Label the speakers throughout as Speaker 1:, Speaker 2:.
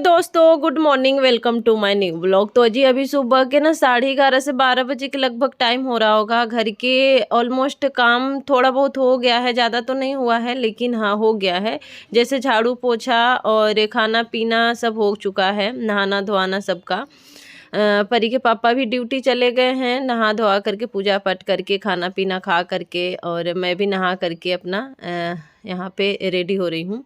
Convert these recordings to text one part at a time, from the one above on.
Speaker 1: दोस्तों, good morning. Welcome to my new blog. तो जी अभी सुबह के ना 11:30 से 12 बजे के लगभग टाइम हो रहा होगा। घर के ऑलमोस्ट काम थोड़ा बहुत हो गया है, ज़्यादा तो नहीं हुआ है लेकिन हाँ हो गया है। जैसे झाड़ू पोछा और खाना पीना सब हो चुका है, नहाना धोना सबका। परी के पापा भी ड्यूटी चले गए हैं, नहा धोआ करके पूजा पाठ करके खाना पीना खा करके, और मैं भी नहा करके अपना यहाँ पे रेडी हो रही हूँ।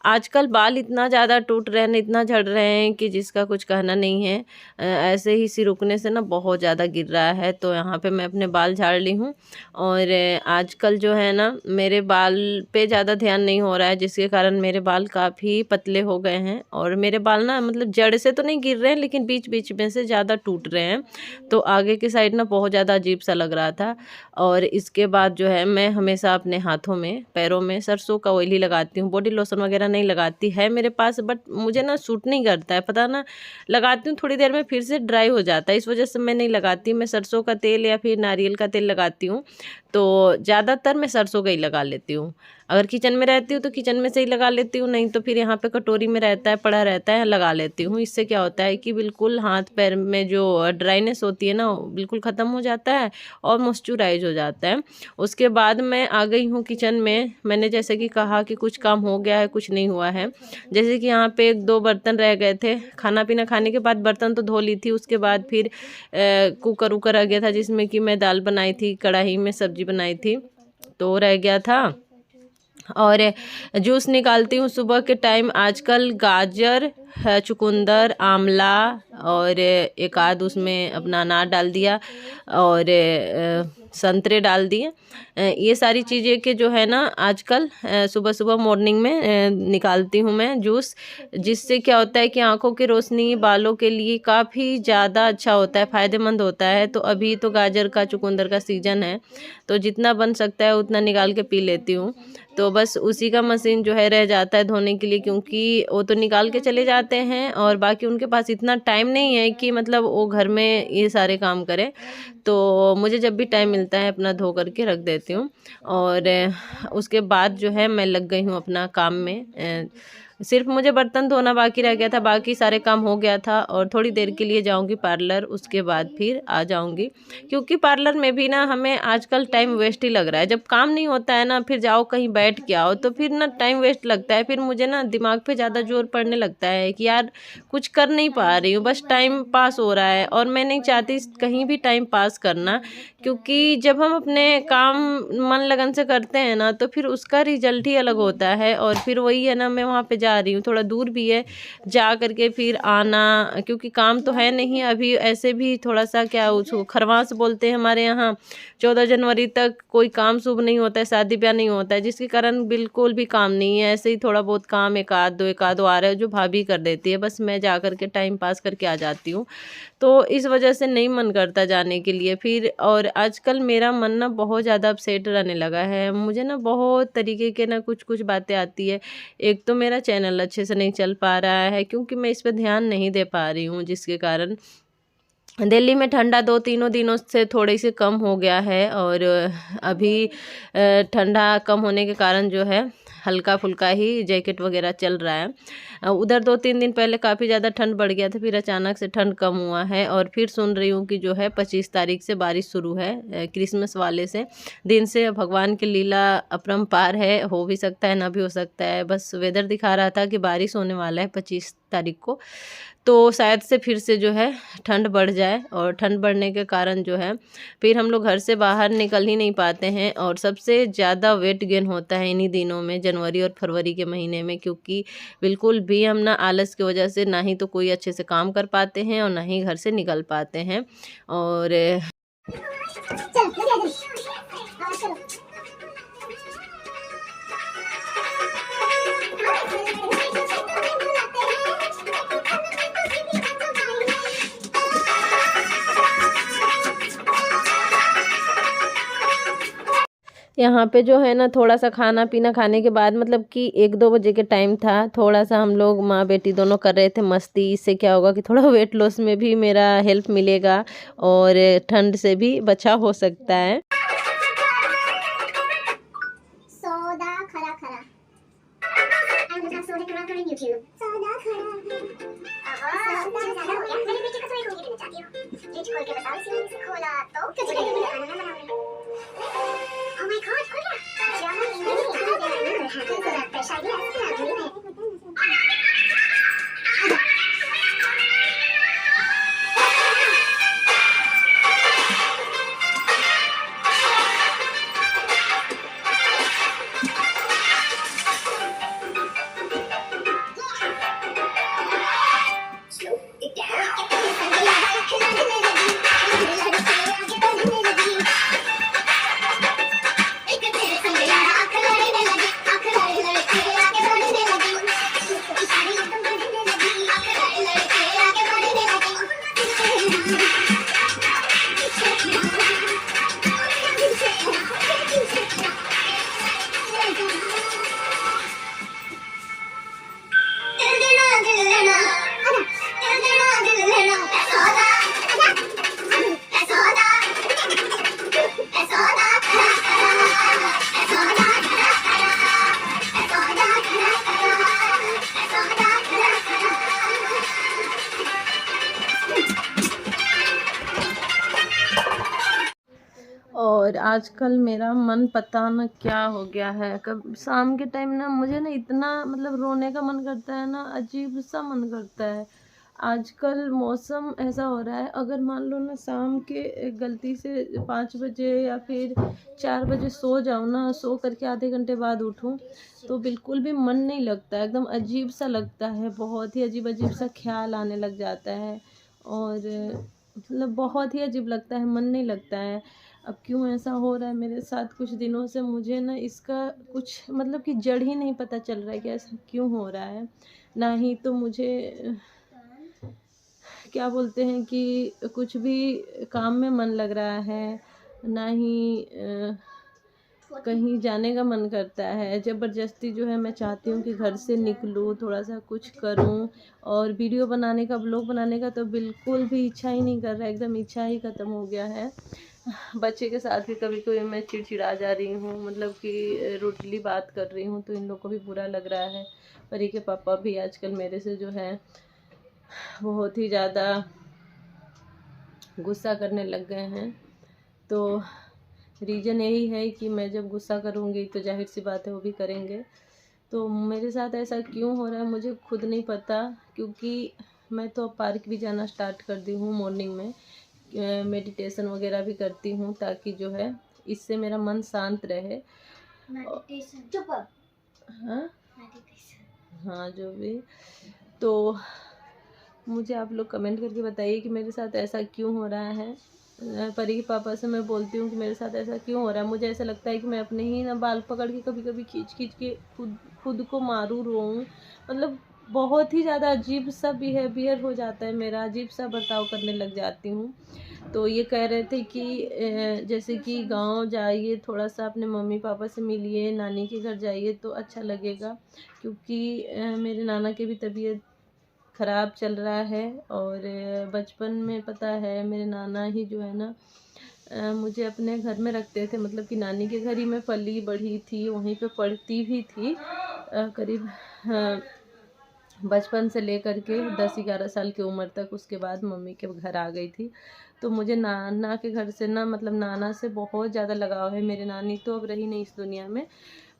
Speaker 1: आजकल बाल इतना ज़्यादा टूट रहे हैं, इतना झड़ रहे हैं कि जिसका कुछ कहना नहीं है। ऐसे ही सिर रुकने से ना बहुत ज़्यादा गिर रहा है, तो यहाँ पे मैं अपने बाल झाड़ ली हूँ। और आजकल जो है ना मेरे बाल पे ज़्यादा ध्यान नहीं हो रहा है, जिसके कारण मेरे बाल काफ़ी पतले हो गए हैं। और मेरे बाल ना मतलब जड़ से तो नहीं गिर रहे हैं लेकिन बीच बीच में से ज़्यादा टूट रहे हैं, तो आगे की साइड ना बहुत ज़्यादा अजीब सा लग रहा था। और इसके बाद जो है मैं हमेशा अपने हाथों में पैरों में सरसों का ऑयल ही लगाती हूँ। बॉडी लोशन वगैरह नहीं लगाती है मेरे पास, बट मुझे ना सूट नहीं करता है, पता ना। लगाती हूँ थोड़ी देर में फिर से ड्राई हो जाता है, इस वजह से मैं नहीं लगाती। मैं सरसों का तेल या फिर नारियल का तेल लगाती हूँ, तो ज़्यादातर मैं सरसों का ही लगा लेती हूँ। अगर किचन में रहती हूँ तो किचन में से ही लगा लेती हूँ, नहीं तो फिर यहाँ पे कटोरी में रहता है, पड़ा रहता है, लगा लेती हूँ। इससे क्या होता है कि बिल्कुल हाथ पैर में जो ड्राइनेस होती है ना बिल्कुल ख़त्म हो जाता है और मॉइस्चराइज हो जाता है। उसके बाद मैं आ गई हूँ किचन में। मैंने जैसे कि कहा कि कुछ काम हो गया है, कुछ नहीं हुआ है। जैसे कि यहाँ पे 1-2 बर्तन रह गए थे, खाना पीना खाने के बाद बर्तन तो धो ली थी। उसके बाद फिर कुकर उकर आ गया था जिसमें कि मैं दाल बनाई थी, कढ़ाई में सब्जी बनाई थी, तो रह गया था। और जूस निकालती हूँ सुबह के टाइम। आजकल गाजर, चुकंदर, आंवला और एक आध उसमें अपना अनार डाल दिया और संतरे डाल दिए। ये सारी चीज़ें के जो है ना आजकल सुबह सुबह मॉर्निंग में निकालती हूँ मैं जूस, जिससे क्या होता है कि आंखों की रोशनी, बालों के लिए काफ़ी ज़्यादा अच्छा होता है, फ़ायदेमंद होता है। तो अभी तो गाजर का चुकंदर का सीज़न है, तो जितना बन सकता है उतना निकाल के पी लेती हूँ। तो बस उसी का मशीन जो है रह जाता है धोने के लिए, क्योंकि वो तो निकाल के चले जाते हैं और बाकी उनके पास इतना टाइम नहीं है कि मतलब वो घर में ये सारे काम करें। तो मुझे जब भी टाइम मिलता है अपना धो करके रख देती हूँ। और उसके बाद जो है मैं लग गई हूँ अपना काम में। सिर्फ मुझे बर्तन धोना बाकी रह गया था, बाकी सारे काम हो गया था। और थोड़ी देर के लिए जाऊंगी पार्लर, उसके बाद फिर आ जाऊंगी, क्योंकि पार्लर में भी ना हमें आजकल टाइम वेस्ट ही लग रहा है। जब काम नहीं होता है ना, फिर जाओ कहीं बैठ के आओ तो फिर ना टाइम वेस्ट लगता है। फिर मुझे ना दिमाग पे ज़्यादा जोर पड़ने लगता है कि यार कुछ कर नहीं पा रही हूँ, बस टाइम पास हो रहा है। और मैं नहीं चाहती कहीं भी टाइम पास करना, क्योंकि जब हम अपने काम मन लगन से करते हैं ना तो फिर उसका रिजल्ट ही अलग होता है। और फिर वही है ना, मैं वहाँ पे जा रही हूँ, थोड़ा दूर भी है, जा करके फिर आना, क्योंकि काम तो है नहीं अभी। ऐसे भी थोड़ा सा क्या उसको खरवास बोलते हैं हमारे यहाँ। 14 जनवरी तक कोई काम शुभ नहीं होता है, शादी ब्याह नहीं होता है, जिसके कारण बिल्कुल भी काम नहीं है। ऐसे ही थोड़ा बहुत काम एक आध दो आ रहा है जो भाभी कर देती है, बस मैं जा करके टाइम पास करके आ जाती हूँ। तो इस वजह से नहीं मन करता जाने के लिए फिर। और आजकल मेरा मन ना बहुत ज़्यादा अपसेट रहने लगा है। मुझे ना बहुत तरीके के ना कुछ कुछ बातें आती है। एक तो मेरा चैनल अच्छे से नहीं चल पा रहा है, क्योंकि मैं इस पर ध्यान नहीं दे पा रही हूँ, जिसके कारण दिल्ली में ठंडा 2-3 दिनों से थोड़ी सी कम हो गया है। और अभी ठंडा कम होने के कारण जो है हल्का फुल्का ही जैकेट वगैरह चल रहा है। उधर 2-3 दिन पहले काफ़ी ज़्यादा ठंड बढ़ गया था, फिर अचानक से ठंड कम हुआ है। और फिर सुन रही हूँ कि जो है 25 तारीख से बारिश शुरू है, क्रिसमस वाले से दिन से। भगवान की लीला अपरंपार है, हो भी सकता है ना भी हो सकता है। बस वेदर दिखा रहा था कि बारिश होने वाला है 25 तारीख को, तो शायद से फिर से जो है ठंड बढ़ जाए। और ठंड बढ़ने के कारण जो है फिर हम लोग घर से बाहर निकल ही नहीं पाते हैं। और सबसे ज़्यादा वेट गेन होता है इन्हीं दिनों में, जनवरी और फरवरी के महीने में, क्योंकि बिल्कुल भी हम ना आलस की वजह से ना ही तो कोई अच्छे से काम कर पाते हैं और ना ही घर से निकल पाते हैं। और यहाँ पे जो है ना थोड़ा सा खाना पीना खाने के बाद, मतलब कि 1-2 बजे के टाइम था, थोड़ा सा हम लोग माँ बेटी दोनों कर रहे थे मस्ती। इससे क्या होगा कि थोड़ा वेट लॉस में भी मेरा हेल्प मिलेगा और ठंड से भी बचाव हो सकता है। सोदा खरा खरा। I'm the top soda खरा खरा YouTube. सोदा खरा
Speaker 2: खोल के बताओ। इसी से खोला तो मुझे खाना ना बनाओ। ओह माय गॉड, खोल गया। जामुन प्रेशर भी ऐसे आदमी है।
Speaker 1: और आजकल मेरा मन पता न क्या हो गया है। कब शाम के टाइम ना मुझे ना इतना मतलब रोने का मन करता है ना, अजीब सा मन करता है। आजकल मौसम ऐसा हो रहा है, अगर मान लो ना शाम के गलती से 5 बजे या फिर 4 बजे सो जाऊँ ना, सो करके आधे घंटे बाद उठूँ तो बिल्कुल भी मन नहीं लगता, एकदम अजीब सा लगता है। बहुत ही अजीब अजीब सा ख्याल आने लग जाता है और मतलब बहुत ही अजीब लगता है, मन नहीं लगता है। अब क्यों ऐसा हो रहा है मेरे साथ कुछ दिनों से, मुझे ना इसका कुछ मतलब कि जड़ ही नहीं पता चल रहा है कि ऐसा क्यों हो रहा है। ना ही तो मुझे क्या बोलते हैं कि कुछ भी काम में मन लग रहा है, ना ही कहीं जाने का मन करता है। ज़बरदस्ती जो है मैं चाहती हूँ कि घर से निकलूँ, थोड़ा सा कुछ करूँ, और वीडियो बनाने का, ब्लॉग बनाने का तो बिल्कुल भी इच्छा ही नहीं कर रहा है, एकदम इच्छा ही ख़त्म हो गया है। बच्चे के साथ भी कभी कभी मैं चिड़चिड़ा जा रही हूँ, मतलब कि रूडली बात कर रही हूँ तो इन लोग को भी बुरा लग रहा है। परी के पापा भी आजकल मेरे से जो है बहुत ही ज़्यादा गुस्सा करने लग गए हैं। तो रीज़न यही है कि मैं जब गुस्सा करूँगी तो जाहिर सी बात है वो भी करेंगे। तो मेरे साथ ऐसा क्यों हो रहा है मुझे खुद नहीं पता, क्योंकि मैं तो पार्क भी जाना स्टार्ट कर दी हूँ मॉर्निंग में, मेडिटेशन वगैरह भी करती हूँ ताकि जो है इससे मेरा मन शांत रहे। हाँ जो भी। तो मुझे आप लोग कमेंट करके बताइए कि मेरे साथ ऐसा क्यों हो रहा है। परी के पापा से मैं बोलती हूँ कि मेरे साथ ऐसा क्यों हो रहा है। मुझे ऐसा लगता है कि मैं अपने ही ना बाल पकड़ के कभी कभी खींच खींच के खुद को मारूँ, रोऊँ। मतलब बहुत ही ज़्यादा अजीब सा बिहेवियर हो जाता है मेरा, अजीब सा बर्ताव करने लग जाती हूँ। तो ये कह रहे थे कि जैसे कि गांव जाइए, थोड़ा सा अपने मम्मी पापा से मिलिए, नानी के घर जाइए तो अच्छा लगेगा, क्योंकि मेरे नाना की भी तबीयत ख़राब चल रहा है। और बचपन में पता है मेरे नाना ही जो है ना मुझे अपने घर में रखते थे, मतलब कि नानी के घर ही मैं पली बढ़ी थी, वहीं पे पढ़ती भी थी करीब बचपन से लेकर के 10-11 साल की उम्र तक। उसके बाद मम्मी के घर आ गई थी। तो मुझे नाना के घर से ना मतलब नाना से बहुत ज़्यादा लगाव है। मेरी नानी तो अब रही नहीं इस दुनिया में,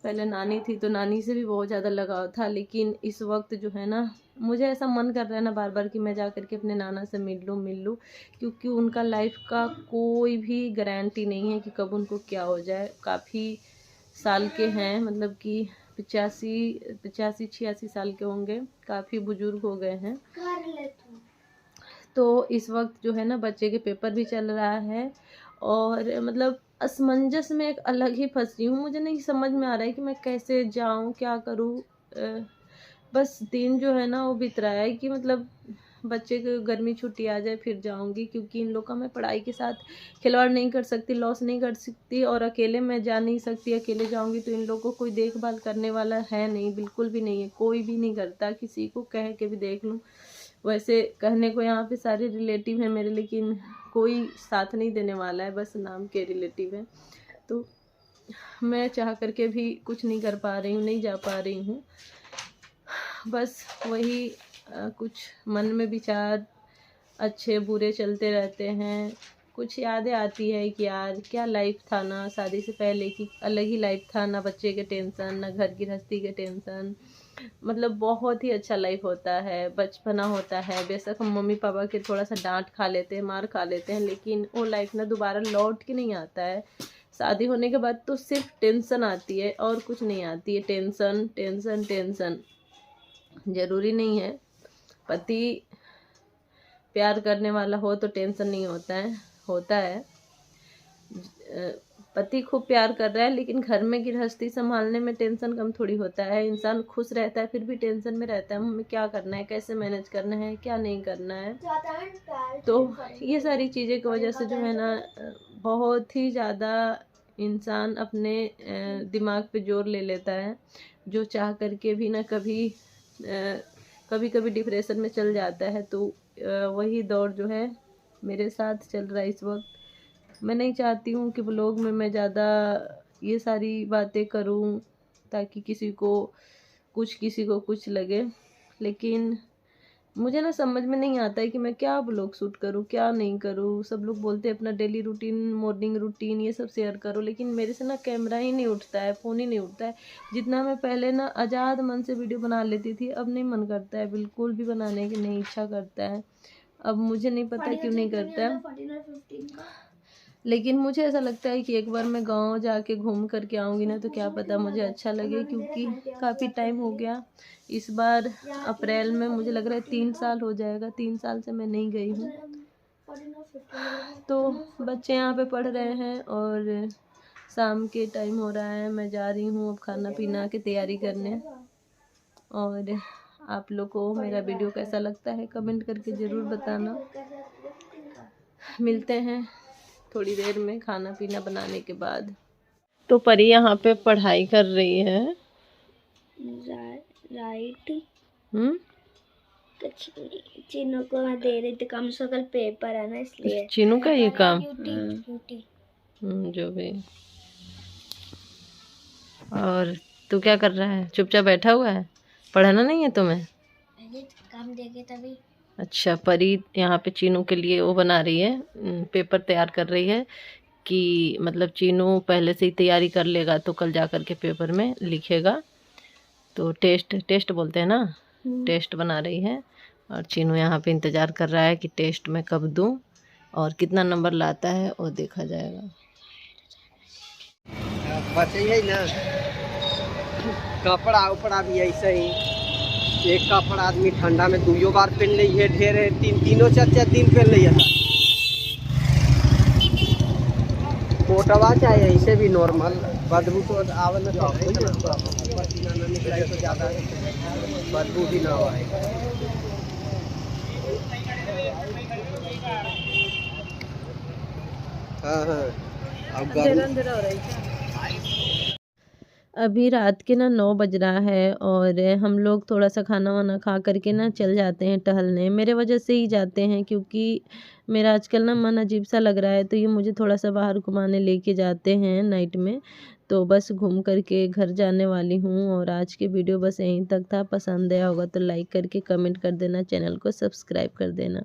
Speaker 1: पहले नानी थी तो नानी से भी बहुत ज़्यादा लगाव था। लेकिन इस वक्त जो है ना मुझे ऐसा मन कर रहा है ना बार बार कि मैं जा कर के अपने नाना से मिल लूँ, क्योंकि उनका लाइफ का कोई भी गारंटी नहीं है कि कब उनको क्या हो जाए। काफ़ी साल के हैं, मतलब कि 85-86 साल के होंगे, काफ़ी बुजुर्ग हो गए हैं। तो इस वक्त जो है ना बच्चे के पेपर भी चल रहा है और मतलब असमंजस में एक अलग ही फंसी हूँ। मुझे नहीं समझ में आ रहा है कि मैं कैसे जाऊँ, क्या करूँ। बस दिन जो है ना वो बीत रहा है कि मतलब बच्चे को गर्मी छुट्टी आ जाए फिर जाऊंगी, क्योंकि इन लोग का मैं पढ़ाई के साथ खिलवाड़ नहीं कर सकती, लॉस नहीं कर सकती, और अकेले मैं जा नहीं सकती। अकेले जाऊंगी तो इन लोगों को कोई देखभाल करने वाला है नहीं, बिल्कुल भी नहीं है, कोई भी नहीं करता। किसी को कह के भी देख लूँ, वैसे कहने को यहाँ पे सारे रिलेटिव हैं मेरे, लेकिन कोई साथ नहीं देने वाला है, बस नाम के रिलेटिव हैं। तो मैं चाह करके भी कुछ नहीं कर पा रही हूँ, नहीं जा पा रही हूँ। बस वही कुछ मन में विचार अच्छे बुरे चलते रहते हैं। कुछ यादें आती है कि यार क्या लाइफ था ना शादी से पहले की, अलग ही लाइफ था, ना बच्चे के टेंशन, ना घर गृहस्थी के टेंशन। मतलब बहुत ही अच्छा लाइफ होता है, बचपना होता है। बेशक हम मम्मी पापा के थोड़ा सा डांट खा लेते हैं, मार खा लेते हैं, लेकिन वो लाइफ ना दोबारा लौट के नहीं आता है। शादी होने के बाद तो सिर्फ टेंशन आती है और कुछ नहीं आती है। Tension tension tension. ज़रूरी नहीं है पति प्यार करने वाला हो तो टेंशन नहीं होता है, होता है। पति खूब प्यार कर रहा है लेकिन घर में गृहस्थी संभालने में टेंशन कम थोड़ी होता है। इंसान खुश रहता है फिर भी टेंशन में रहता है, हमें क्या करना है, कैसे मैनेज करना है, क्या नहीं करना है। तो ये सारी चीज़ें की वजह से जो है ना बहुत ही ज़्यादा इंसान अपने दिमाग पे जोर ले लेता है, जो चाह करके भी ना कभी कभी डिप्रेशन में चल जाता है। तो वही दौर जो है मेरे साथ चल रहा है इस वक्त। मैं नहीं चाहती हूँ कि व्लॉग में मैं ज़्यादा ये सारी बातें करूँ ताकि किसी को कुछ लगे, लेकिन मुझे ना समझ में नहीं आता है कि मैं क्या व्लॉग शूट करूँ क्या नहीं करूँ। सब लोग बोलते हैं अपना डेली रूटीन, मॉर्निंग रूटीन ये सब शेयर करो, लेकिन मेरे से ना कैमरा ही नहीं उठता है, फ़ोन ही नहीं उठता है। जितना मैं पहले ना आज़ाद मन से वीडियो बना लेती थी, अब नहीं मन करता है, बिल्कुल भी बनाने की नहीं इच्छा करता है। अब मुझे नहीं पता क्यों नहीं करता है, लेकिन मुझे ऐसा लगता है कि एक बार मैं गांव जाके घूम करके आऊँगी ना तो क्या पता मुझे अच्छा लगे, क्योंकि काफ़ी टाइम हो गया। इस बार अप्रैल में मुझे लग रहा है 3 साल हो जाएगा, 3 साल से मैं नहीं गई हूँ। तो बच्चे यहाँ पे पढ़ रहे हैं और शाम के टाइम हो रहा है, मैं जा रही हूँ अब खाना पीना की तैयारी करने। और आप लोग को मेरा वीडियो कैसा लगता है कमेंट करके ज़रूर बताना। मिलते हैं थोड़ी देर में खाना पीना बनाने के बाद। तो परी यहाँ पे पढ़ाई कर रही है।
Speaker 2: राइट।
Speaker 1: तो
Speaker 2: चीनू को मैं दे रही थी काम से, कल पेपर है ना इसलिए।
Speaker 1: चीनू का ये काम जो भी। और तू क्या कर रहा है, चुपचाप बैठा हुआ है, पढ़ना नहीं है तुम्हें?
Speaker 2: काम देगे तभी।
Speaker 1: अच्छा, परी यहाँ पे चीनू के लिए वो बना रही है, पेपर तैयार कर रही है कि मतलब चीनू पहले से ही तैयारी कर लेगा तो कल जा कर के पेपर में लिखेगा। तो टेस्ट बोलते हैं ना, टेस्ट बना रही है। और चीनू यहाँ पे इंतज़ार कर रहा है कि टेस्ट में कब दूँ और कितना नंबर लाता है और देखा जाएगा।
Speaker 3: बचे है ना कपड़ा उपड़ा भी ऐसे ही, एक कपड़ा आदमी ठंडा में 2 बार पहन ली है, ढेर है, तीनों 4 दिन पहन लिया था। मोटवा चाहे ऐसे भी नॉर्मल, बदबू तो आवे ना, पसीना ना निकले तो ज़्यादा बदबू भी ना आए। हाँ अब
Speaker 1: अभी रात के ना 9 बज रहा है और हम लोग थोड़ा सा खाना वाना खा करके ना चल जाते हैं टहलने। मेरे वजह से ही जाते हैं क्योंकि मेरा आजकल ना मन अजीब सा लग रहा है, तो ये मुझे थोड़ा सा बाहर घुमाने लेके जाते हैं नाइट में। तो बस घूम करके घर जाने वाली हूँ। और आज की वीडियो बस यहीं तक था। पसंद आया होगा तो लाइक करके कमेंट कर देना, चैनल को सब्सक्राइब कर देना।